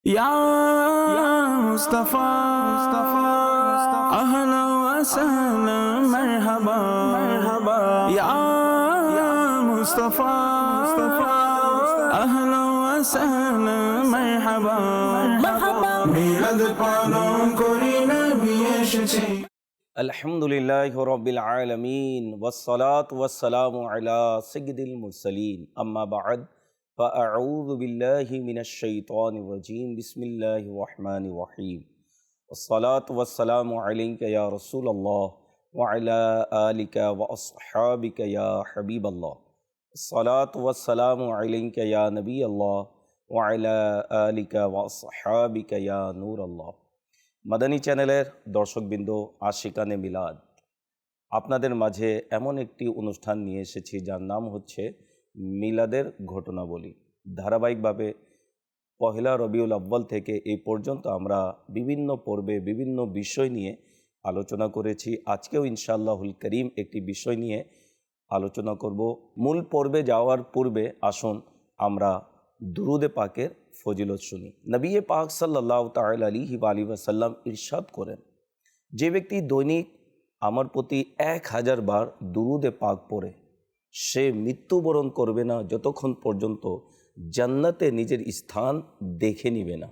या मुस्तफा अहला व सहला मरहबा या मुस्तफा अहला व सहला मरहबा मिलाद पालन कরি নবী এসেছে। আলহামদুলিল্লাহি রাব্বিল আলামিন ওয়াসসালাতু ওয়াসসালামু আলা সাইয়্যিদিল মুরসালিন আম্মা বা'দ ফাআউযু বিল্লাহি মিনাশ শাইতানির রাজীম বিসমিল্লাহির রহমানির রহিম ওয়াসসালাতু ওয়াসসালামু আলাইকা ইয়া রাসূলুল্লাহ ওয়া আলা আলিকা ওয়া আসহাবিকা ইয়া হাবিবাল্লাহ ওয়াসসালাতু ওয়াসসালামু আলাইকা ইয়া নবিয়াল্লাহ ওয়া আলা আলিকা ওয়া আসহাবিকা ইয়া নূরাল্লাহ। মাদানী চ্যানেলের দর্শকবৃন্দ, আশিকানে মিলাদ, আপনাদের মাঝে এমন একটি অনুষ্ঠান নিয়ে এসেছি যার নাম হচ্ছে মিলাদের ঘটনাবলী। ধারাবাহিকভাবে পহেলা রবিউল আউয়াল থেকে এই পর্যন্ত আমরা বিভিন্ন পর্বে বিভিন্ন বিষয় নিয়ে আলোচনা করেছি। আজকেও ইনশাআল্লাহুল করিম একটি বিষয় নিয়ে আলোচনা করব। মূল পর্বে যাওয়ার পূর্বে আসুন আমরা দুরুদে পাকের ফজিলত শুনি। নবী পাক সাল্লাল্লাহু তাআলা আলাইহি ওয়াসাল্লাম ইরশাদ করেন, যে ব্যক্তি দৈনিক আমার প্রতি 1000 বার দুরুদে পাক পড়ে সে মৃত্যুবরণ করবে না যতক্ষণ পর্যন্ত জান্নাতে নিজের স্থান দেখে নিবে না।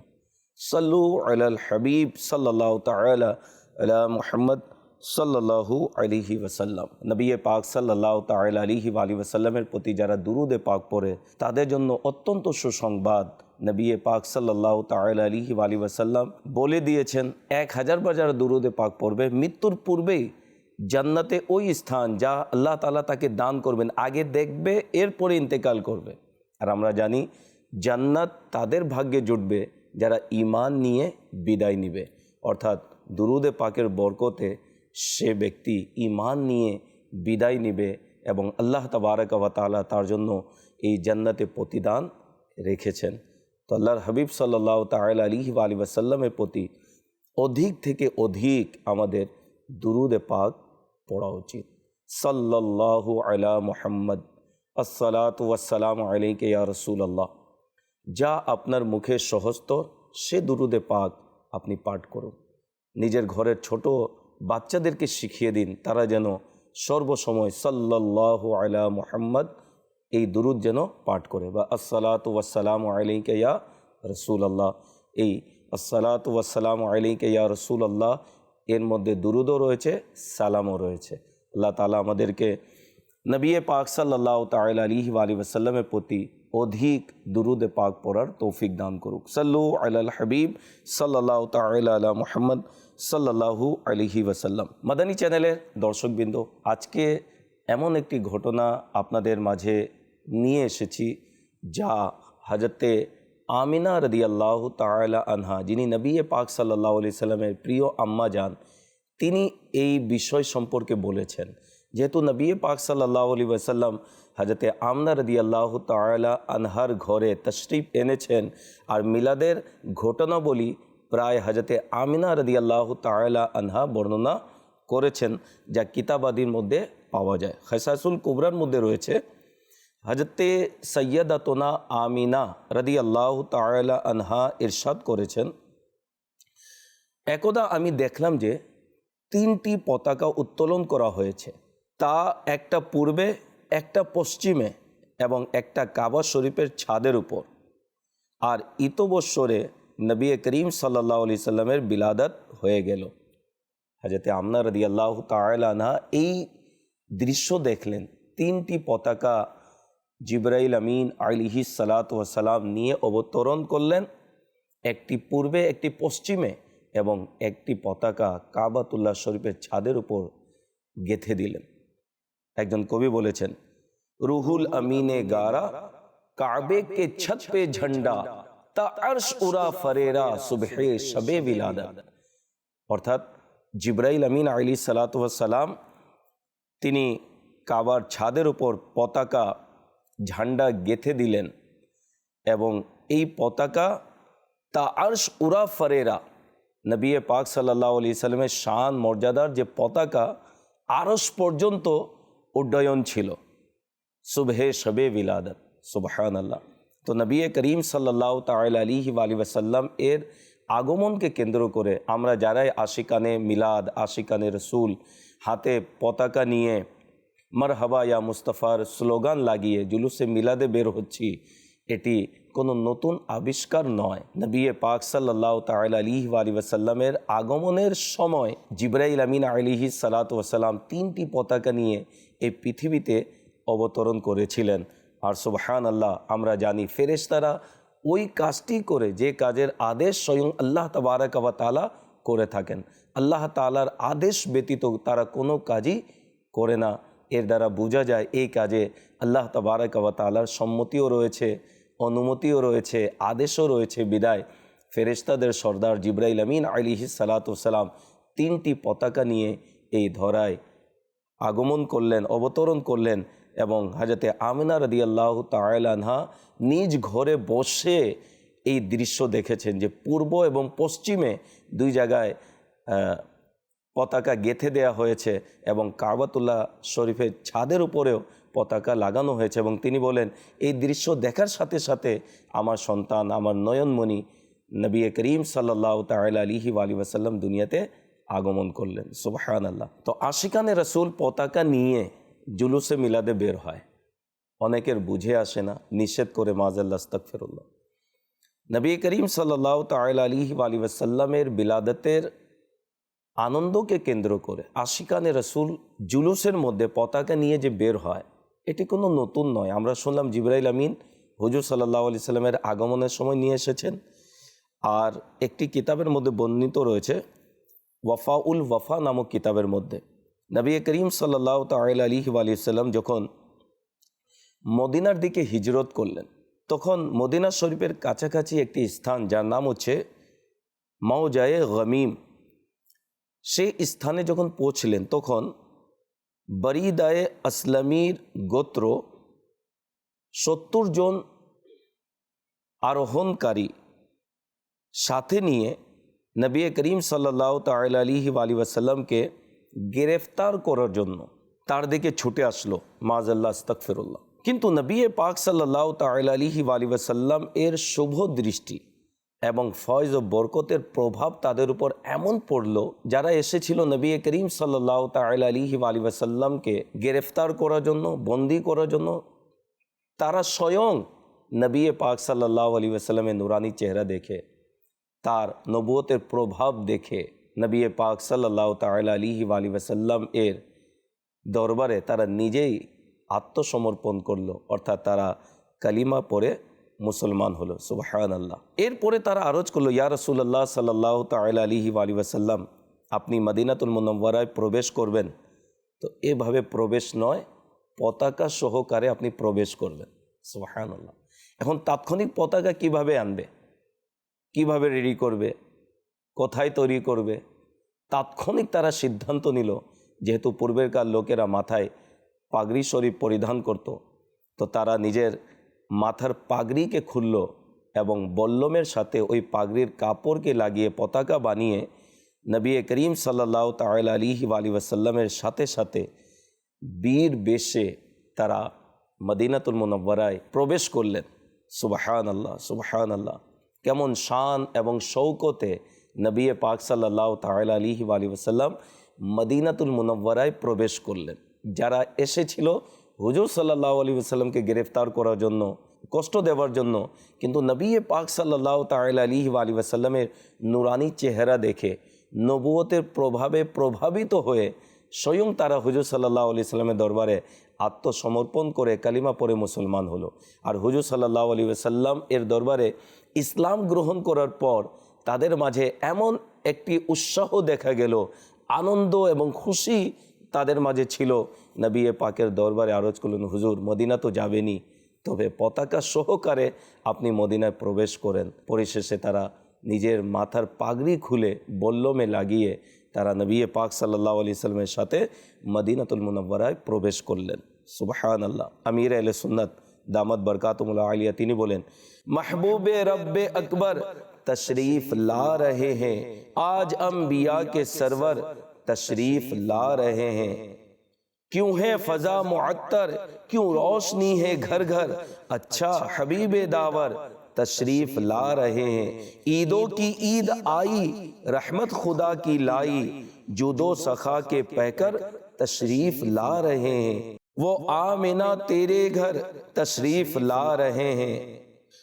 সাল্লু আলাল হাবিব সাল্লাল্লাহু তাআলা আলা মুহাম্মদ সাল্লাল্লাহু আলাইহি ওয়াসাল্লাম। নবী পাক সাল্লাল্লাহু তাআলা আলাইহি ওয়াসাল্লামের প্রতি যারা দুরুদে পাক পড়ে তাদের জন্য অত্যন্ত সুসংবাদ। নবী পাক সাল্লাল্লাহু তাআলা আলাইহি ওয়াসাল্লাম বলে দিয়েছেন, 1000 বার যারা দুরুদে পাক পড়বে মৃত্যুর পূর্বেই জান্নাতে ওই স্থান যা আল্লাহ তাআলা তাকে দান করবেন আগে দেখবে, এরপরে ইন্তেকাল করবে। আর আমরা জানি জান্নাত তাদের ভাগ্যে জুটবে যারা ঈমান নিয়ে বিদায় নিবে, অর্থাৎ দুরুদে পাকের বরকতে সে ব্যক্তি ঈমান নিয়ে বিদায় নিবে এবং আল্লাহ তাবারাক ওয়া তাআলা তার জন্য এই জান্নাতে প্রতিদান রেখেছেন। তো আল্লাহর হাবিব সাল্লাল্লাহু তাআলা আলাইহি ওয়াসাল্লামের প্রতি অধিক থেকে অধিক আমাদের দুরুদে পাক পড়া উচিত। সাল্লাল্লাহু আলা মুহাম্মদ আসসালাতু ওয়াসসালামু আলাইকা ইয়া রাসূলুল্লাহ। যা আপনার মুখে সহজতর সে দুরুদে পাক আপনি পাঠ করুন। নিজের ঘরের ছোট বাচ্চাদেরকে শিখিয়ে দিন, তারা যেন সর্বসময় সাল্লাল্লাহু আলা মুহাম্মদ এই দুরুদ যেন পাঠ করে, বা আসসালাতু ওয়াসসালামু আলাইকা ইয়া রাসূলুল্লাহ। এই আসসালাতু ওয়াসসালামু আলাইকা ইয়া রাসূলুল্লাহ এর মধ্যে দুরুদও রয়েছে, সালামও রয়েছে। আল্লাহ তাআলা আমাদেরকে নবী পাক সাল্লাল্লাহু তাআলা আলাইহি ওয়াসাল্লামের প্রতি অধিক দুরুদে পাক পড়ার তৌফিক দান করুক। সাল্লু আলাল হাবিব সাল্লাল্লাহু তাআলা আলা মুহাম্মদ সাল্লাল্লাহু আলাইহি ওয়াসাল্লাম। মাদানী চ্যানেলের দর্শকবৃন্দ, আজকে এমন একটি ঘটনা আপনাদের মাঝে নিয়ে এসেছি যা হযরতে আমিনা রাদিয়াল্লাহু তাআলা আনহা, যিনি নবী পাক সাল্লাল্লাহু আলাইহি সাল্লামের প্রিয় আম্মা যান, তিনি এই বিষয় সম্পর্কে বলেছেন। যেহেতু নবী পাক সাল্লাল্লাহু আলাইহি ওয়াসাল্লাম হযরতে আমিনা রাদিয়াল্লাহু তাআলা আনহার ঘরে তশরিফ এনেছেন, আর মিলাদের ঘটনাবলী প্রায় হযরতে আমিনা রাদিয়াল্লাহু তাআলা আনহা বর্ণনা করেছেন, যা কিতাবাদির মধ্যে পাওয়া যায়। খাসাসুল কুবরার মধ্যে রয়েছে। হযরতে সাইয়্যিদাতুনা আমিনা রাদিয়াল্লাহু তাআলা আনহা ইরশাদ করেছেন, একদা আমি দেখলাম যে 3টি পতাকা উত্তোলন করা হয়েছে, তা একটা পূর্বে, একটা পশ্চিমে এবং একটা কাবা শরীফের ছাদের উপর। আর ইতবৎসরে নবী করিম সাল্লাল্লাহু আলাইহি সাল্লামের বিলাদত হয়ে গেল। হযরতে আমিনা রাদিয়াল্লাহু তাআলা আনহা এই দৃশ্য দেখলেন। 3টি পতাকা জিবরাইল আমিন আলাইহিস সালাতু ওয়াস সালাম নিয়ে অবতরণ করলেন, একটি পূর্বে, একটি পশ্চিমে এবং একটি পতাকা কাবাতুল্লাহ শরীফের ছাদের উপর গেঁথে দিলেন। একজন কবি বলেছেন, রুহুল আমিনে গারা কাবে কে ছত পে ঝন্ডা তা আরশ উরা ফরেরা সুবহে শবে বিলাদত। অর্থাৎ জিবরাইল আমিন আলাইহিস সালাতু ওয়াস সালাম তিনি কাবার ছাদের উপর পতাকা ঝান্ডা গেঁথে দিলেন এবং এই পতাকা তা আরশ উরা ফরেরা, নবী পাক সাল্লাল্লাহু আলাইহি সাল্লামের শান মর্যাদার যে পতাকা আরশ পর্যন্ত উড্ডয়ন ছিল, সুবহে শবে বিলাদত। সুবহানাল্লাহ। তো নবী করিম সাল্লাল্লাহু তাআলা আলাইহি ওয়াসাল্লাম এর আগমনকে কেন্দ্র করে আমরা যারাই আশিকানে মিলাদ, আশিকানে রসুল, হাতে পতাকা নিয়ে মারহাবা ইয়া মুস্তাফার স্লোগান লাগিয়ে জুলুসে মিলাদে বের হচ্ছি, এটি কোনো নতুন আবিষ্কার নয়। নবী পাক সাল্লাল্লাহু তাআলা আলাইহি ওয়াসাল্লামের আগমনের সময় জিবরাইল আমিন আলাইহিস সালাতু ওয়াসসালাম 3টি পতাকা নিয়ে এই পৃথিবীতে অবতরণ করেছিলেন। আর সুবহানাল্লাহ, আমরা জানি ফেরেশতারা ওই কাজটি করে যে কাজের আদেশ স্বয়ং আল্লাহ তাবারক ওয়া তাআলা করে থাকেন। আল্লাহ তাআলার আদেশ ব্যতীত তারা কোনো কাজই করে না। এর দ্বারা বোঝা যায় এই কাজে আল্লাহ তাবারক ওয়া তাআলার সম্মতিও রয়েছে, অনুমতিও রয়েছে, আদেশও রয়েছে। বিদায় ফেরেশতাদের সর্দার জিবরাইল আমিন আলাইহিস সালাতু ওয়াসসালাম 3টি পতাকা নিয়ে এই ধরায় আগমন করলেন, অবতরণ করলেন। এবং হযরতে আমিনা রাদিয়াল্লাহু তাআলা আনহা নিজ ঘরে বসে এই দৃশ্য দেখেছেন যে পূর্ব এবং পশ্চিমে 2 জায়গায় পতাকা গেঁথে দেয়া হয়েছে এবং কাবাতুল্লাহ শরীফের ছাদের উপরেও পতাকা লাগানো হয়েছে। এবং তিনি বলেন, এই দৃশ্য দেখার সাথে সাথে আমার সন্তান, আমার নয়নমণি নবী করিম সাল্লাল্লাহু তাআলা আলাইহি ওয়াসাল্লাম দুনিয়াতে আগমন করলেন। সুবহানাল্লাহ। তো আশিকানে রসুল পতাকা নিয়ে জুলুসে মিলাদে বের হয়, অনেকের বুঝে আসে না, নিষেধ করে মাযাল্লাহ আস্তাগফিরুল্লাহ। নবী করিম সাল্লাল্লাহু তাআলা আলাইহি ওয়াসাল্লামের বিলাদতের আনন্দকে কেন্দ্র করে আশিকানে রসুল জুলুসের মধ্যে পতাকা নিয়ে যে বের হয়, এটি কোনো নতুন নয়। আমরা শুনলাম জিবরাইল আমিন হুজুর সাল্লাল্লাহু আলাইহি সাল্লামের আগমনের সময় নিয়ে এসেছেন। আর একটি কিতাবের মধ্যে বর্ণিত রয়েছে, ওয়াফাউল ওয়াফা নামক কিতাবের মধ্যে, নবী করিম সাল্লাল্লাহু তাআলা আলাইহি ওয়াসাল্লাম যখন মদিনার দিকে হিজরত করলেন, তখন মদিনা শরীফের কাছাকাছি একটি স্থান যার নাম হচ্ছে মাওজায়ে গমিম, সেই স্থানে যখন পৌঁছলেন তখন বরিদায়ে আসলামীর গোত্র 70 জন আরোহণকারী সাথে নিয়ে নবী করিম সাল্লাল্লাহু তাআলা আলাইহি ওয়াসাল্লামকে গ্রেফতার করার জন্য তার দিকে ছুটে আসলো। মাযাল্লাহ আস্তাগফিরুল্লাহ। কিন্তু নবী পাক সাল্লাল্লাহু তাআলা আলাইহি ওয়াসাল্লাম এর শুভ দৃষ্টি এবং ফয়জ ও বরকতের প্রভাব তাদের উপর এমন পড়ল, যারা এসেছিল নবী করিম সাল্লাল্লাহু তাআলা আলাইহি ওয়াসাল্লামকে গ্রেফতার করার জন্য, বন্দী করার জন্য, তারা স্বয়ং নবী পাক সাল্লাল্লাহু আলাইহি ওয়াসাল্লামের নুরানি চেহারা দেখে, তার নবুয়তের প্রভাব দেখে নবী পাক সাল্লাল্লাহু তাআলা আলাইহি ওয়াসাল্লাম এর দরবারে তারা নিজেই আত্মসমর্পণ করলো, অর্থাৎ তারা কালিমা পড়ে মুসলমান হলো। সুবহানাল্লাহ। এরপরে তারা আরজ করলো, ইয়া রাসূলুল্লাহ সাল্লাল্লাহু তাআলা আলাইহি ওয়াসাল্লাম, আপনি মদিনাতুল মুনাওয়ারায় প্রবেশ করবেন, তো এভাবে প্রবেশ নয়, পতাকা সহকারে আপনি প্রবেশ করবেন। সুবহানাল্লাহ। এখন তাৎক্ষণিক পতাকা কিভাবে আনবে, কিভাবে রেডি করবে, কোথায় তৈরি করবে? তাৎক্ষণিক তারা সিদ্ধান্ত নিল, যেহেতু পূর্বেরকার লোকেরা মাথায় পাগড়ি শরীফ পরিধান করত, তো তারা নিজের মাথার পাগড়িকে খুলল এবং বল্লমের সাথে ওই পাগড়ির কাপড়কে লাগিয়ে পতাকা বানিয়ে নবী করিম সাল্লাল্লাহু তাআলা আলাইহি ওয়াসাল্লামের সাথে সাথে বীর বেশে তারা মদিনাতুল মুনাওয়ারায় প্রবেশ করলেন। সুবহানাল্লাহ, সুবহানাল্লাহ। কেমন শান এবং শৌকতে নবী পাক সাল্লাল্লাহু তাআলা আলাইহি ওয়াসাল্লাম মদিনাতুল মুনাওয়ারায় প্রবেশ করলেন। যারা এসেছিল হুজুর সাল্লাল্লাহু আলাইহি ওয়াসাল্লামকে গ্রেফতার করার জন্য, কষ্ট দেওয়ার জন্য, কিন্তু নবী পাক সাল্লাল্লাহু তাআলা আলাইহি ওয়াসাল্লামের নুরানি চেহারা দেখে নবুয়তের প্রভাবে প্রভাবিত হয়ে স্বয়ং তারা হুজুর সাল্লাল্লাহু আলাইহি ওয়াসাল্লামের দরবারে আত্মসমর্পণ করে কালিমা পড়ে মুসলমান হলো। আর হুজুর সাল্লাল্লাহু আলাইহি ওয়াসাল্লাম এর দরবারে ইসলাম গ্রহণ করার পর তাদের মাঝে এমন একটি উৎসাহ দেখা গেল, আনন্দ এবং খুশি তাদের মাঝে ছিল। নবী পাকের দরবারে আরজ করলেন, হুজুর মদিনা তো যাবেনি, তবে পতাকা সহকারে আপনি মদিনায় প্রবেশ করেন। পরিশেষে তারা নিজের মাথার পাগড়ি খুলে বল্লমে লাগিয়ে তারা নবী পাক সাল্লাল্লাহু আলাইহি সাল্লামের সাথে মদিনাতুল মুনাওয়ারায় প্রবেশ করলেন। সুবহানাল্লাহ। আমির আহলে সুন্নাত দামাত বরকাতুহুল আলিয়া তিনি বলেন, महबूबे रब्बे अकबर तशरीफ ला रहे हैं, आज अंबिया के सरवर तशरीफ ला रहे हैं। क्यों है फजा मुअत्तर, क्यों रोशनी है घर घर, अच्छा हबीबे दावर तशरीफ ला रहे हैं। ईदों की ईद आई, रहमत खुदा की लाई, जुदो सखा के पैकर तशरीफ ला रहे हैं। वो आमिना तेरे घर तशरीफ ला रहे हैं,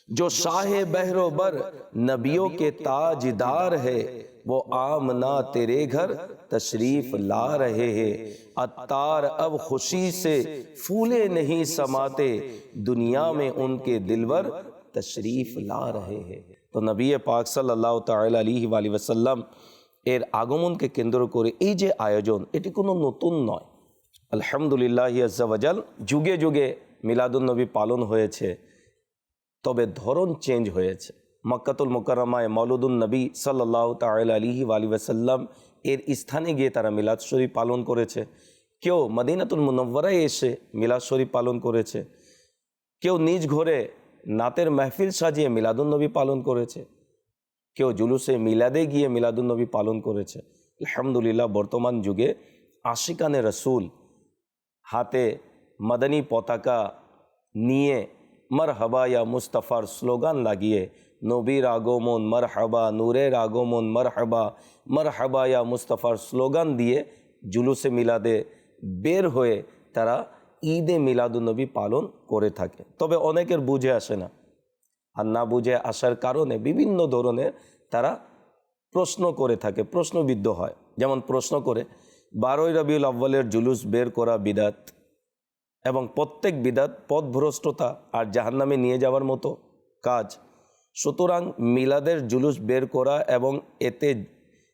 जो शाह बहरोबर नबियों के ताजदार है, वो आमना तेरे घर तशरीफ ला रहे हैं। अत्तार अब खुशी से फूले नहीं समाते, दुनिया में उनके दिलवर तशरीफ ला रहे हैं। तो नबी पाक सल्लल्लाहु ताआला अलैहि ওয়াসাল্লাম এর আগমনকে কেন্দ্র করে এই যে আয়োজন, এটি কোনো নতুন নয়। আলহামদুলিল্লাহ আজ্জা ওয়াজাল, যুগে যুগে মিলাদুন্নবী পালন হয়েছে, তবে ধরন চেঞ্জ হয়েছে। মক্কাতুল মুকাররমায় মওলুদুন নবী সাল্লাল্লাহু তাআলা আলাইহি ওয়াসাল্লাম এর স্থানে গিয়ে তারা মিলাদ শরীফ পালন করেছে। কেউ মদিনাতুল মুনাওয়ারায় এসে মিলাদ শরীফ পালন করেছে, কেউ নিজ ঘরে নাতের মাহফিল সাজিয়ে মিলাদুন্নবী পালন করেছে, কেউ জুলুসে মিলাদে গিয়ে মিলাদুন্নবী পালন করেছে। আলহামদুলিল্লাহ, বর্তমান যুগে আশিকানে রসুল হাতে মাদানী পতাকা নিয়ে মারহাবা ইয়া মুস্তাফার স্লোগান লাগিয়ে, নবীর আগমন মারহাবা, নূরের আগমন মারহাবা, মারহাবা ইয়া মুস্তাফার স্লোগান দিয়ে জুলুসে মিলাদে বের হয়ে তারা ঈদে মিলাদুন্নবী পালন করে থাকে। তবে অনেকের বুঝে আসে না, আর না বুঝে আসার কারণে বিভিন্ন ধরনের তারা প্রশ্ন করে থাকে, প্রশ্নবিদ্ধ হয়। যেমন প্রশ্ন করে 12ই রবিউল আউয়ালের জুলুস বের করা বিদাত, এবং প্রত্যেক বিদাত পথভ্রষ্টতা আর জাহান্নামে নিয়ে যাওয়ার মতো কাজ। সুতরাং মিলাদের জুলুস বের করা এবং এতে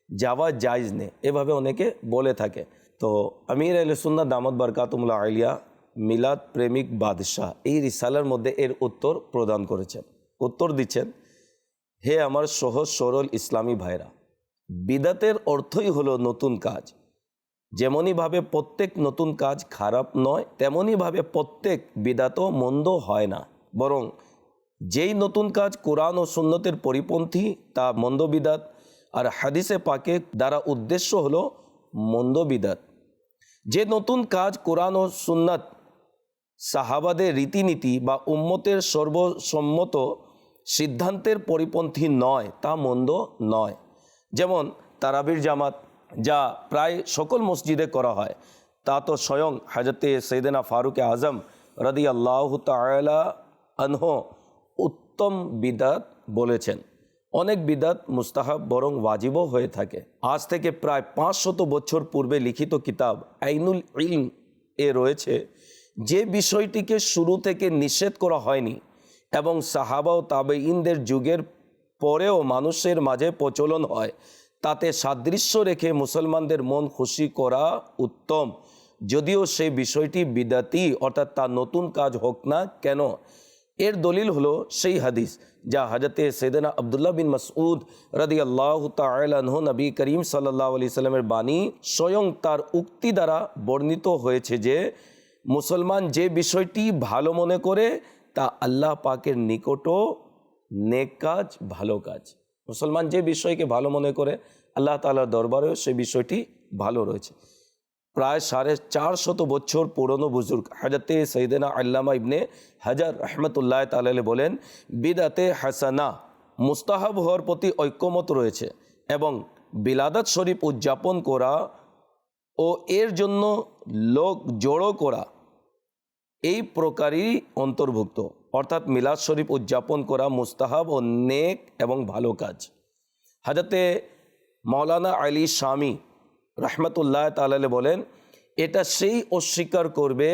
যাওয়া জায়েজ নেই, এভাবে অনেকে বলে থাকে। তো আমির আহলে সুন্নাত দামাত বারকাতুহুল আলিয়া মিলাদ প্রেমিক বাদশাহ এই রিসালার মধ্যে এর উত্তর প্রদান করেছেন। উত্তর দিচ্ছেন, হে আমার সহজ সরল ইসলামী ভাইরা, বিদাতের অর্থই হলো নতুন কাজ। যেমনইভাবে প্রত্যেক নতুন কাজ খারাপ নয়, তেমনইভাবে প্রত্যেক বিদাতও মন্দ হয় না, বরং যেই নতুন কাজ কোরআন ও সুন্নতের পরিপন্থী তা মন্দ বিদাত, আর হাদিসে পাকে দ্বারা উদ্দেশ্য হলো মন্দ বিদাত। যে নতুন কাজ কোরআন ও সুন্নাত, সাহাবাদের রীতিনীতি বা উম্মতের সর্বসম্মত সিদ্ধান্তের পরিপন্থী নয়, তা মন্দ নয়। যেমন তারাবির জামাত, যা প্রায় সকল মসজিদে করা হয়, তা তো স্বয়ং হযরতে সৈয়দনা ফারুক আজম রাদিয়াল্লাহু তাআলা আনহু উত্তম বিদাত বলেছেন। অনেক বিদাত মুস্তাহাব বরং ওয়াজিবও হয়ে থাকে। আজ থেকে প্রায় 500 বছর পূর্বে লিখিত কিতাব আইনুল ইলম এ রয়েছে, যে বিষয়টিকে শুরু থেকে নিষেধ করা হয়নি এবং সাহাবা ও তাবেঈনদের যুগের পরেও মানুষের মাঝে প্রচলন হয়, তাতে সাদৃশ্য রেখে মুসলমানদের মন খুশি করা উত্তম, যদিও সেই বিষয়টি বিদাতি অর্থাৎ তা নতুন কাজ হোক না কেন। এর দলিল হলো সেই হাদিস যা হযরতে সৈয়দনা আব্দুল্লাহ বিন মাসউদ রাদিয়াল্লাহু তাআলা আনহু নবী করিম সাল্লাল্লাহু আলাইহি সাল্লামের বাণী স্বয়ং তার উক্তি দ্বারা বর্ণিত হয়েছে যে, মুসলমান যে বিষয়টি ভালো মনে করে তা আল্লাহ পাকের নিকটও নেক কাজ, ভালো কাজ। মুসলমান যে বিষয়কে ভালো মনে করে আল্লাহ তাআলার দরবারেও সে বিষয়টি ভালো রয়েছে। প্রায় 450 বছর পুরনো বুজুর্গ হযরতে সৈয়দনা আল্লামা ইবনে হাজার রহমতুল্লাহ তাআলা বলেন, বিদাতে হাসানা মুস্তাহাব হওয়ার প্রতি ঐক্যমত রয়েছে এবং বিলাদাত শরীফ উদযাপন করা ও এর জন্য লোক জড়ো করা এই প্রকারই অন্তর্ভুক্ত। অর্থাৎ মিলাদ শরীফ উদযাপন করা মুস্তাহাব ও নেক এবং ভালো কাজ। হযরতে মাওলানা আলী শামী রহমতুল্লাহ তাআলা বলেন, এটা সেই অস্বীকার করবে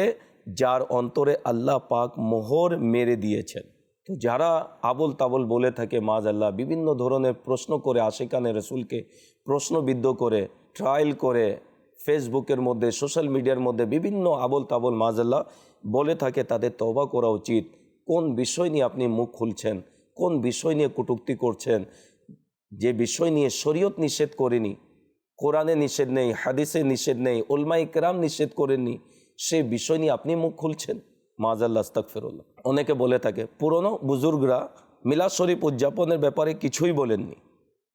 যার অন্তরে আল্লাহ পাক মোহর মেরে দিয়েছেন। তো যারা আবল তাবল বলে থাকে মাযআল্লাহ, বিভিন্ন ধরনের প্রশ্ন করে আশিকানে রসুলকে প্রশ্নবিদ্ধ করে, ট্রায়াল করে, ফেসবুকের মধ্যে সোশ্যাল মিডিয়ার মধ্যে বিভিন্ন আবল তাবল মাযআল্লাহ বলে থাকে, তাদের তওবা করা উচিত। কোন বিষয় নিয়ে আপনি মুখ খুলছেন, কোন বিষয় নিয়ে কটূক্তি করছেন, যে বিষয় নিয়ে শরীয়ত নিষেধ করেনি, কোরআনে নিষেধ নেই, হাদিসে নিষেধ নেই, উলমায়ে কেরাম নিষেধ করেননি, সে বিষয় নিয়ে আপনি মুখ খুলছেন। মাযআল্লাহ, আস্তাগফিরুল্লাহ। অনেকে বলে থাকে পুরনো বুজুর্গরা মিলাদ শরীফ উদযাপনের ব্যাপারে কিছুই বলেননি,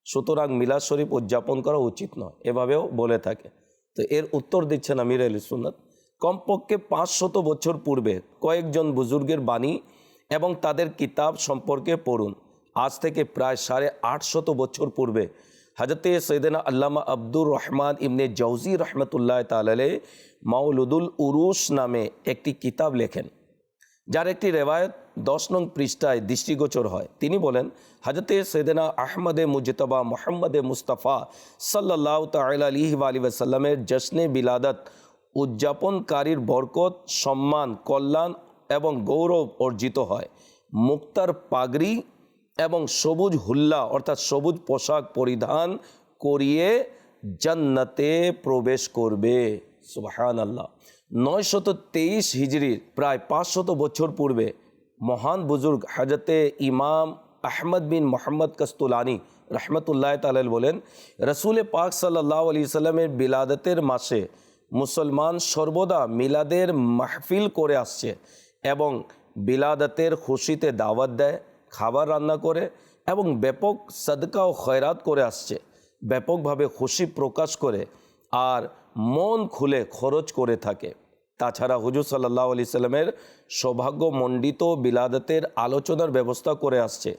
সুতরাং মিলাদ শরীফ উদযাপন করা উচিত নয়, এভাবেও বলে থাকে। তো এর উত্তর দিচ্ছেন আমির আহলে সুন্নাত, কমপক্ষে 500 বছর পূর্বে কয়েকজন বুজুর্গের বাণী এবং তাদের কিতাব সম্পর্কে পড়ুন। আজ থেকে প্রায় 850 বছর পূর্বে হজরতে সৈয়দনা আল্লামা আব্দুর রহমান ইবনে জৌজি রহমতুল্লাহ তাআলা মাউলুদুল উরুস নামে একটি কিতাব লেখেন, যার একটি রেওয়ায়ত 10 নং পৃষ্ঠায় দৃষ্টিগোচর হয়। তিনি বলেন, হজরতে সৈয়দনা আহমদে মুজতবা মোহাম্মদে মুস্তাফা সাল্লাল্লাহু তাআলা আলাইহি ওয়া সাল্লামের জশ্নে বিলাদত উদযাপনকারীর বরকত, সম্মান, কল্যাণ এবং গৌরব অর্জিত হয়। মুক্তার পাগড়ি এবং সবুজ হুল্লা অর্থাৎ সবুজ পোশাক পরিধান করিয়ে জান্নাতে প্রবেশ করবে। সুবহানাল্লাহ। 923 হিজরির প্রায় 500 বছর পূর্বে মহান বুজুর্গ হজরতে ইমাম আহমদ বিন মোহাম্মদ কাস্তুলানি রহমতুল্লাহ তাআলা বলেন, রসুল পাক সাল্লাল্লাহু আলাইহি সাল্লামের বিলাদতের মাসে মুসলমান সর্বদা মিলাদের মাহফিল করে আসছে এবং বিলাদতের খুশিতে দাওয়াত দেয়, খাবার রান্না করে এবং ব্যাপক সদকা ও খয়রাত করে আসছে, ব্যাপকভাবে খুশি প্রকাশ করে আর মন খুলে খরচ করে থাকে। তাছাড়া হুজুর সাল্লাল্লাহু আলাইহি সাল্লামের সৌভাগ্যমণ্ডিত বিলাদতের আলোচনার ব্যবস্থা করে আসছে।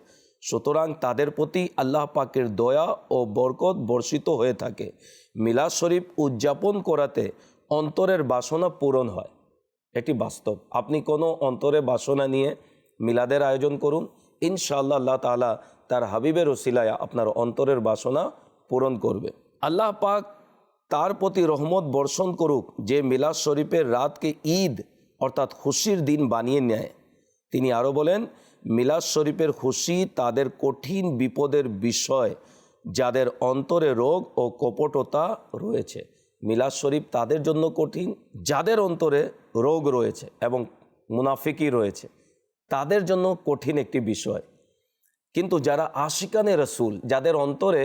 সুতরাং তাদের প্রতি আল্লাহ পাকের দয়া ও বরকত বর্ষিত হয়ে থাকে। মিলাদ শরীফ উদযাপন করাতে অন্তরের বাসনা পূরণ হয়। এটি বাস্তব। আপনি কোনো অন্তরে বাসনা নিয়ে মিলাদের আয়োজন করুন, ইনশাআল্লাহ আল্লাহ তাআলা তার হাবিবের ওসিলায় আপনার অন্তরের বাসনা পূরণ করবে। আল্লাহ পাক তার প্রতি রহমত বর্ষণ করুক, যে মিলাদ শরীফের রাতকে ঈদ অর্থাৎ খুশির দিন বানিয়ে নেয়। তিনি আরও বলেন, মিলাদ শরীফের খুশি তাদের কঠিন বিপদের বিষয় যাদের অন্তরে রোগ ও কপটতা রয়েছে। মিলাদ শরীফ তাদের জন্য কঠিন যাদের অন্তরে রোগ রয়েছে এবং মুনাফিকি রয়েছে, তাদের জন্য কঠিন একটি বিষয়। কিন্তু যারা আশিকানে রসুল, যাদের অন্তরে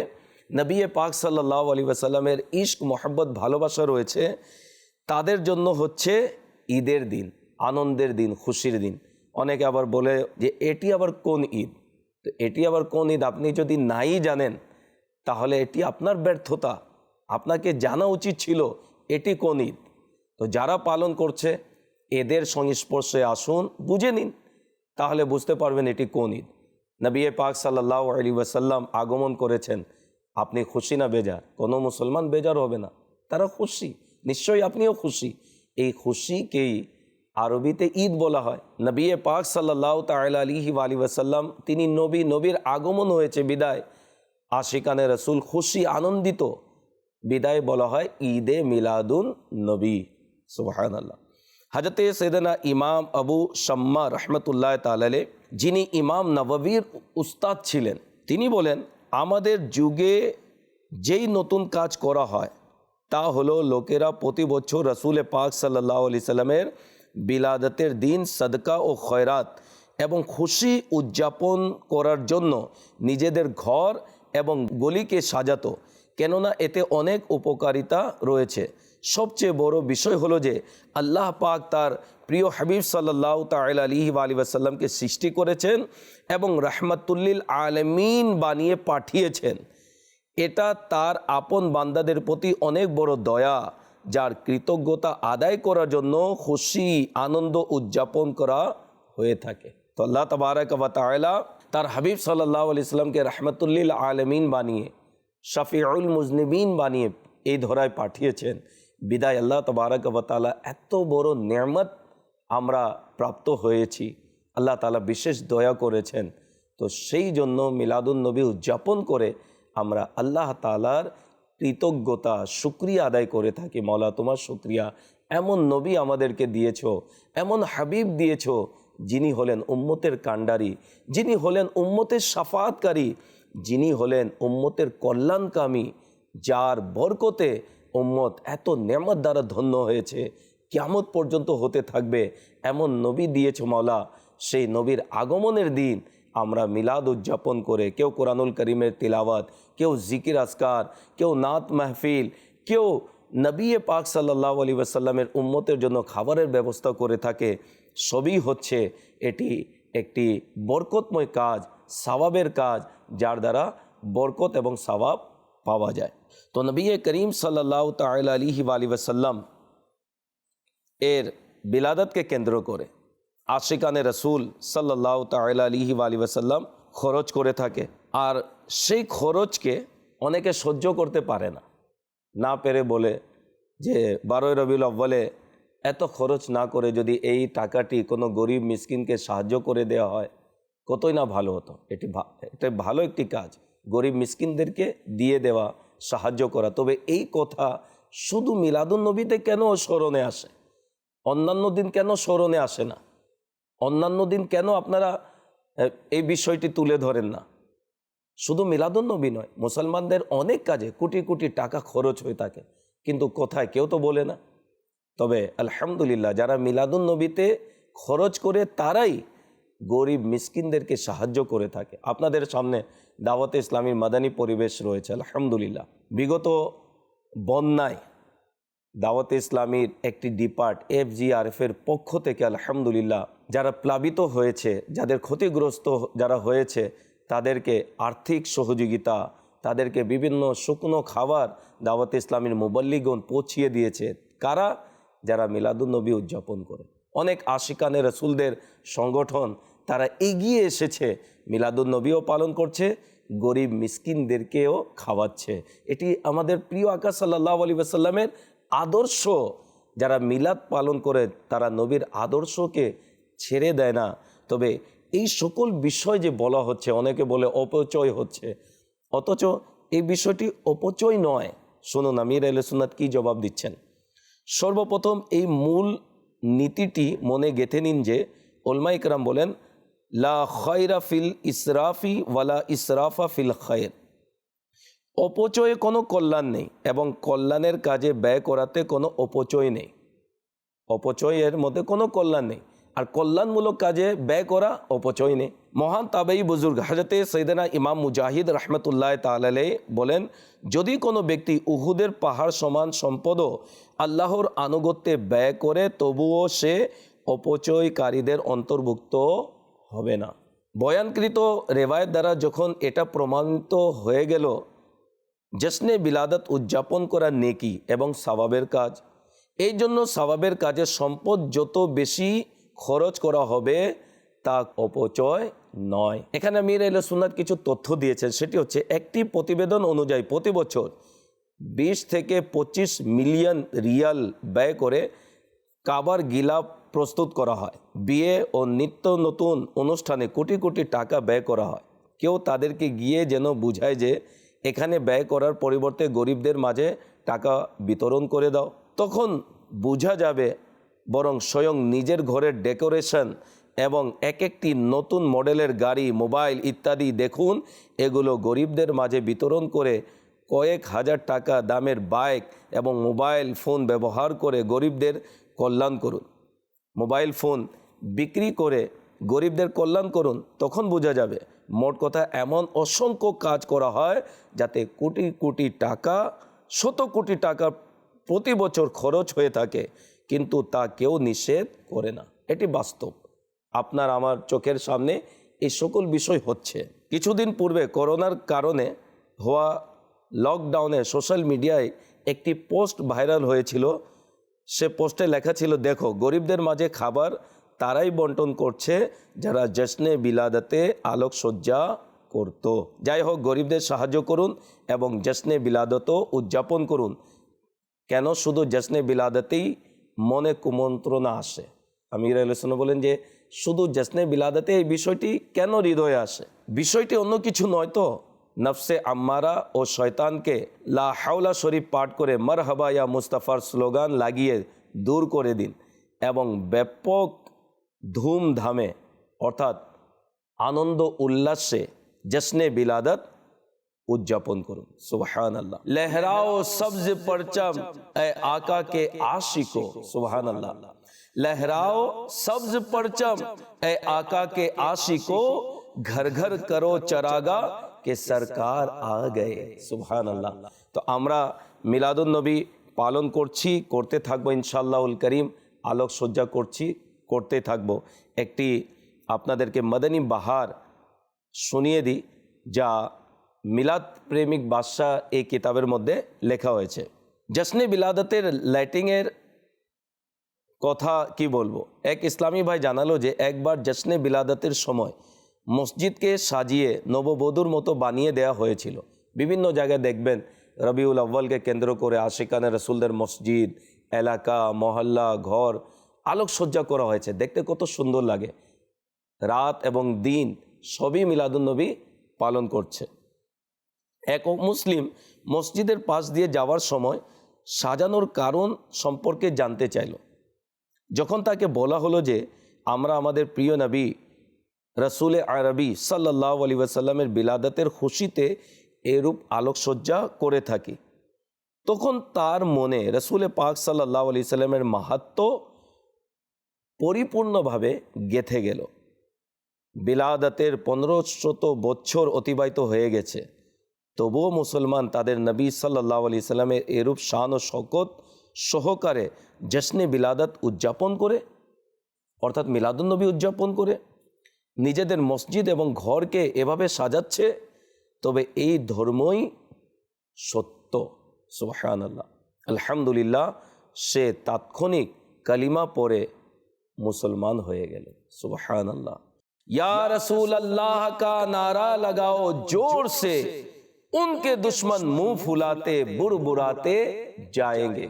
নবী পাক সাল্লাল্লাহু আলাইহি ওয়াসাল্লামের ইশক মোহাব্বত ভালোবাসা রয়েছে, তাদের জন্য হচ্ছে ঈদের দিন, আনন্দের দিন, খুশির দিন। অনেকে আবার বলে যে এটি আবার কোন ঈদ? তো এটি আবার কোন ঈদ আপনি যদি নাই জানেন তাহলে এটি আপনার ব্যর্থতা। আপনাকে জানা উচিত ছিল এটি কোন ঈদ। তো যারা পালন করছে এদের সংস্পর্শে আসুন, বুঝে নিন, তাহলে বুঝতে পারবেন এটি কোন ঈদ। নবী পাক সাল্লাল্লাহু আলাইহি ওয়াসাল্লাম আগমন করেছেন, আপনি খুশি না বেজার? কোনো মুসলমান বেজার হবে না, তারা খুশি, নিশ্চয়ই আপনিও খুশি। এই খুশিকেই আরবিতে ঈদ বলা হয়। নবী পাক সাল্লাল্লাহু তাআলা আলাইহি ওয়াসাল্লাম তিনি নবী, নবীর আগমন হয়েছে বিদায় আশিকানে রসুল খুশি আনন্দিত, বিদায় বলা হয় ঈদে মিলাদুন নবী। সুবহানাল্লাহ। হজরতে সৈয়দনা ইমাম আবু শাম্মা রহমতুল্লাহ তাআলা, যিনি ইমাম নববীর উস্তাদ ছিলেন, তিনি বলেন, আমাদের যুগে যেই নতুন কাজ করা হয় তা হলো লোকেরা প্রতি বছর রসুল পাক সাল্লাল্লাহু আলাইহি সাল্লামের বিলাদতের দিন সদকা ও খয়রাত এবং খুশি উদযাপন করার জন্য নিজেদের ঘর এবং গলিকে সাজাতো, কেননা এতে অনেক উপকারিতা রয়েছে। সবচেয়ে বড় বিষয় হলো যে আল্লাহ পাক তার প্রিয় হাবিব সাল্লাল্লাহু তাআলা আলাইহি ওয়াসাল্লামকে সৃষ্টি করেছেন এবং রাহমাতুল্লিল আলামিন বানিয়ে পাঠিয়েছেন। এটা তার আপন বান্দাদের প্রতি অনেক বড় দয়া, যার কৃতজ্ঞতা আদায় করার জন্য খুশি আনন্দ উদযাপন করা হয়ে থাকে। তো আল্লাহ তাবারাক ওয়া তাআলা তার হাবিব সাল্লাল্লাহু আলাইহি ওয়াসাল্লামকে রাহমাতুল্লিল আলামিন বানিয়ে, শাফিউল মুজনিবিন বানিয়ে এই ধরায় পাঠিয়েছেন। বিদায় আল্লাহ তাবারাক ওয়া তাআলা এত বড় নেয়ামত আমরা প্রাপ্ত হয়েছি, আল্লাহ তাআলা বিশেষ দয়া করেছেন। তো সেই জন্য মিলাদুন নবী উদযাপন করে আমরা আল্লাহ তাআলার কৃতজ্ঞতা শুকরিয়া আদায় করে থাকি। মওলা তোমার শুকরিয়া, এমন নবী আমাদেরকে দিয়েছো, এমন হাবিব দিয়েছো, যিনি হলেন উম্মতের কাণ্ডারি, যিনি হলেন উম্মতের শাফাআতকারী, যিনি হলেন উম্মতের কল্যাণকামী, যার বরকতে উম্মত এত নেয়ামত দ্বারা ধন্য হয়েছে, কিয়ামত পর্যন্ত হতে থাকবে, এমন নবী দিয়েছো মওলা। সেই নবীর আগমনের দিন আমরা মিলাদ উদযাপন করে কেউ কোরআনুল করিমের তিলাওয়াত, কেউ জিকির আসকার, কেউ নাত মাহফিল, কেউ নবী পাক সাল্লাল্লাহু আলাইহি ওয়াসাল্লামের উম্মতের জন্য খাবারের ব্যবস্থা করে থাকে। সবই হচ্ছে এটি একটি বরকতময় কাজ, সওয়াবের কাজ, যার দ্বারা বরকত এবং সওয়াব পাওয়া যায়। তো নবী করিম সাল্লাল্লাহু তাআলা আলাইহি ওয়াসাল্লাম এর বিলাদতকে কেন্দ্র করে আশিকানে রসুল সাল্লাল্লাহু তাআলা আলাইহি ওয়াসাল্লাম খরচ করে থাকে। আর সেই খরচকে অনেকে সহ্য করতে পারে না, না পেরে বলে যে 12 রবিউল আউয়ালে এত খরচ না করে যদি এই টাকাটি কোনো গরিব মিসকিনকে সাহায্য করে দেওয়া হয় কতই না ভালো হতো। এটা ভালো একটি কাজ, গরিব মিসকিনদেরকে দিয়ে দেওয়া, সাহায্য করা। তবে এই কথা শুধু মিলাদুন্নবীতে কেন স্মরণে আসে, অন্যান্য দিন কেন স্মরণে আসে না? অন্যান্য দিন কেন আপনারা এই বিষয়টি তুলে ধরেন না? শুধু মিলাদুন্নবী নয়, মুসলমানদের অনেক কাজে কোটি কোটি টাকা খরচ হয়ে থাকে, কিন্তু কোথায় কেউ তো বলে না। তবে আলহামদুলিল্লাহ, যারা মিলাদুন্নবীতে খরচ করে তারাই গরিব মিসকিনদেরকে সাহায্য করে থাকে। আপনাদের সামনে দাওয়াতে ইসলামীর মাদানী পরিবেশ রয়েছে আলহামদুলিল্লাহ। বিগত বন্যায় দাওয়াতে ইসলামীর একটি ডিপার্ট FGRF-এর পক্ষ থেকে আলহামদুলিল্লাহ যারা প্লাবিত হয়েছে, যাদের ক্ষতিগ্রস্ত যারা হয়েছে, তাদেরকে আর্থিক সহযোগিতা, তাদেরকে বিভিন্ন শুকনো খাবার দাওয়াতে ইসলামীর মুবাল্লিগণ পৌঁছিয়ে দিয়েছে। কারা? যারা মিলাদুন্নবী উদযাপন করে। অনেক আশিকানে রসুলদের সংগঠন তারা এগিয়ে এসেছে, মিলাদুন্নবীও পালন করছে, গরিব মিসকিনদেরকেও খাওয়াচ্ছে। এটি আমাদের প্রিয় আকা সাল্লাল্লাহু আলাইহি ওয়াসাল্লামের আদর্শ। যারা মিলাদ পালন করে তারা নবীর আদর্শকে ছেড়ে দেয় না। তবে এই সকল বিষয় যে বলা হচ্ছে, অনেকে বলে অপচয় হচ্ছে, অথচ এই বিষয়টি অপচয় নয়। শুনুন আমির আহলে সুন্নাত কি জবাব দিচ্ছেন। সর্বপ্রথম এই মূল নীতিটি মনে গেঁথে নিন যে উলামা ইকরাম বলেন, লা খায়রা ফিল ইসরাফি ওয়ালা ইসরাফা ফিল খায়র। অপচয়ে কোনো কল্যাণ নেই এবং কল্যাণের কাজে ব্যয় করাতে কোনো অপচয় নেই। অপচয়ের মধ্যে কোনো কল্যাণ নেই, আর কল্যাণমূলক কাজে ব্যয় করা অপচয় নেই। মহান তাবেঈ বুজুর্গ হযরতে সাইয়েদনা ইমাম মুজাহিদ রাহমাতুল্লাহ তাআলা আলাইহি বলেন, যদি কোনো ব্যক্তি উহুদের পাহাড় সমান সম্পদও আল্লাহর আনুগত্যে ব্যয় করে তবুও সে অপচয়কারীদের অন্তর্ভুক্ত হবে না। বয়ানকৃত রেওয়ায়েত দ্বারা যখন এটা প্রমাণিত হয়ে গেল, জশ্নে বিলাদত উদযাপন করা নেকি এবং সওয়াবের কাজ, এই জন্য সওয়াবের কাজে সম্পদ যত বেশি খরচ করা হবে তা অপচয় নয়। এখানে আমির আহলে সুন্নাত কিছু তথ্য দিয়েছেন, সেটি হচ্ছে একটি প্রতিবেদন অনুযায়ী প্রতি বছর 20 থেকে 25 মিলিয়ন রিয়াল ব্যয় করে কাবার গিলাফ প্রস্তুত করা হয়। বিয়ে ও নিত্য নতুন অনুষ্ঠানে কোটি কোটি টাকা ব্যয় করা হয়। কেউ তাদেরকে গিয়ে যেন বুঝায় যে এখানে ব্যয় করার পরিবর্তে গরিবদের মাঝে টাকা বিতরণ করে দাও, তখন বোঝা যাবে বরং স্বয়ং নিজের ঘরের ডেকোরেশন এবং এক একটি নতুন মডেলের গাড়ি, মোবাইল ইত্যাদি দেখুন, এগুলো গরিবদের মাঝে বিতরণ করে কয়েক হাজার টাকা দামের বাইক এবং মোবাইল ফোন ব্যবহার করে গরিবদের কল্যাণ করুন। মোবাইল ফোন বিক্রি করে গরিবদের কল্যাণ করুন, তখন বোঝা যাবে। মোট কথা এমন অসংখ্য কাজ করা হয় যাতে কোটি কোটি টাকা, শত কোটি টাকা প্রতি বছর খরচ হয়ে থাকে, কিন্তু তা কেউ নিষেধ করে না। এটি বাস্তব, আপনার আমার চোখের সামনে এই সকল বিষয় হচ্ছে। কিছুদিন পূর্বে করোনার কারণে হওয়া লকডাউনে সোশ্যাল মিডিয়ায় একটি পোস্ট ভাইরাল হয়েছিল। সে পোস্টে লেখা ছিল, দেখো গরিবদের মাঝে খাবার তারাই বন্টন করছে যারা জশ্নে বিলাদতে আলোকসজ্জা করত। যাই হোক, গরিবদের সাহায্য করুন এবং জশ্নে বিলাদতও উদযাপন করুন। কেন শুধু জশ্নে বিলাদতেই মনে কুমন্ত্রণা আসে? আমির আহলে সুন্নাত বলেন যে শুধু জশ্নে বিলাদতে এই বিষয়টি কেন হৃদয়ে আসে? বিষয়টি অন্য কিছু নয় তো নফসে আম্মারা ও শয়তানকে লা হাওলা শরীফ পাঠ করে মারহাবা ইয়া মুস্তাফার স্লোগান লাগিয়ে দূর করে দিন এবং ব্যাপক ধুমধামে অর্থাৎ আনন্দ উল্লাসে জশ্নে বিলাদত उद्यापन करूं। सुभान अल्लाह। लहराओ सब्ज परचम ए आका के आशिको। सुभान अल्लाह। लहराओ सब्ज परचम ए आका के आशिको, घर घर करो चरागा के सरकार आ गए। सुभान अल्लाह। तो আমরা মিলাদুন নবী পালন করছি, করতে থাকবো ইনশাআল্লাহুল করিম। আলোক সজ্জা করছি, করতে থাকবো। একটি আপনাদেরকে মদনী বাহার শুনিয়ে দিই, যা মিলাদ প্রেমিক বাদশাহ এই কিতাবের মধ্যে লেখা হয়েছে। জশ্নে বিলাদতের লাইটিংয়ের কথা কি বলবো। এক ইসলামী ভাই জানালো যে একবার জশ্নে বিলাদতের সময় মসজিদকে সাজিয়ে নববধূর মতো বানিয়ে দেয়া হয়েছিল। বিভিন্ন জায়গায় দেখবেন রবিউল আউ্বালকে কেন্দ্র করে আশিকানে রসুলদের মসজিদ, এলাকা, মহল্লা, ঘর আলোকসজ্জা করা হয়েছে, দেখতে কত সুন্দর লাগে। রাত এবং দিন সবই মিলাদুন্নবী পালন করছে। এক মুসলিম মসজিদের পাশ দিয়ে যাওয়ার সময় সাজানোর কারণ সম্পর্কে জানতে চাইল। যখন তাকে বলা হলো যে আমরা আমাদের প্রিয় নবী রসুলে আরবি সাল্লাল্লাহু আলাইহি ওয়াসাল্লামের বিলাদতের খুশিতে এরূপ আলোকসজ্জা করে থাকি, তখন তার মনে রসুলে পাক সাল্লাল্লাহু আলাইহি ওয়াসাল্লামের মাহাত্ম্য পরিপূর্ণভাবে গেঁথে গেল। বিলাদতের 1500 বছর অতিবাহিত হয়ে গেছে, তবুও মুসলমান তাদের নবী সাল্লাল্লাহু আলাইহি সাল্লামের এরূপ শান ও শওকত সহকারে জশ্নে বিলাদত উদযাপন করে, অর্থাৎ মিলাদুন্নবী উদযাপন করে নিজেদের মসজিদ এবং ঘরকে এভাবে সাজাচ্ছে, তবে এই ধর্মই সত্য। সুবহানাল্লাহ, আলহামদুলিল্লাহ, সে তাৎক্ষণিক কালিমা পড়ে মুসলমান হয়ে গেল। সুবহানাল্লাহ। या रसूल अल्लाह का नारा लगाओ जोर से, उनके दुश्मन मुंह फुलाते बुरबुराते जाएंगे।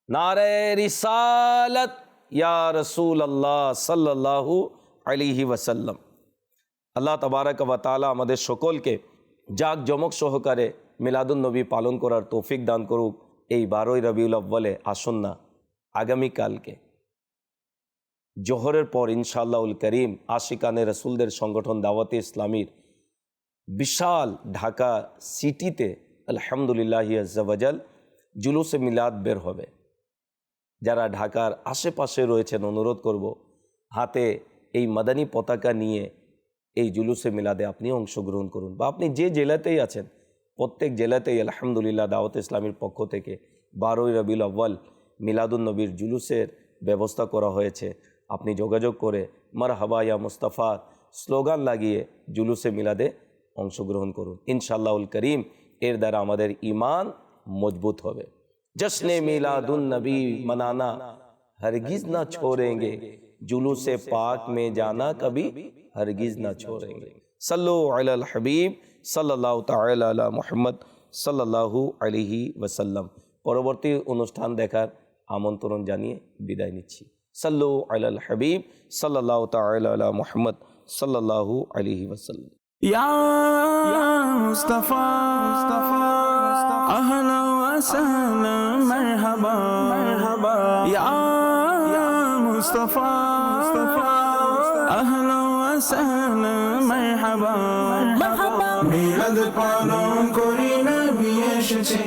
नारे रिसालत या रसूल अल्लाह सल्लल्लाहु अलैहि वसल्लम। আল্লাহ তাবারাক ওয়া তাআলা আমাদের সকলকে জাঁকজমক সহকারে মিলাদুন্নবী পালন করার তৌফিক দান করুক। এই 12ই রবিউল আউ্বালে আসুন না, আগামীকালকে জোহরের পর ইনশাআল্লাহুল করিম আশিকানে রসুলদের সংগঠন দাওয়াতে ইসলামীর বিশাল ঢাকা সিটিতে আলহামদুলিল্লাহি আজ্জা ওয়াজাল জুলুসে মিলাদ বের হবে। যারা ঢাকার আশেপাশে রয়েছেন অনুরোধ করব, হাতে এই মাদানী পতাকা নিয়ে এই জুলুসে মিলাদে আপনি অংশগ্রহণ করুন, বা আপনি যে জেলাতেই আছেন প্রত্যেক জেলাতেই আলহামদুলিল্লাহ দাওয়াতে ইসলামীর পক্ষ থেকে 12ই রবিউল আউ্বাল মিলাদুন্নবীর জুলুসের ব্যবস্থা করা হয়েছে। আপনি যোগাযোগ করে মারহাবা ইয়া মুস্তাফা স্লোগান লাগিয়ে জুলুসে মিলাদে অংশগ্রহণ করুন। ইনশাআল্লাহুল করিম এর দ্বারা আমাদের ঈমান মজবুত হবে। জশ্নে মিলাদুন নবী मनाना हरगिज ना छोड़ेंगे, जुलूसे पाक में जाना कभी हरगिज ना छोड़ेंगे। सल्लु अलल हबीब सल्लल्लाहु ताआला अला मुहम्मद सल्लल्लाहु अलैहि वसल्लम। পরবর্তী অনুষ্ঠান দেখার আমন্ত্রণ জানিয়ে বিদায় নিচ্ছি। सल्लु अलल हबीब सल्लल्लाहु ताआला अला मुहम्मद सल्लल्लाहु अलैहि वसल्लम। या मुस्तफा अहला व सहला मरहबा मरहबा, या मुस्तफा अहला व सहला मरहबा मरहबा। মিলাদ পালন করি নবী এসেছে।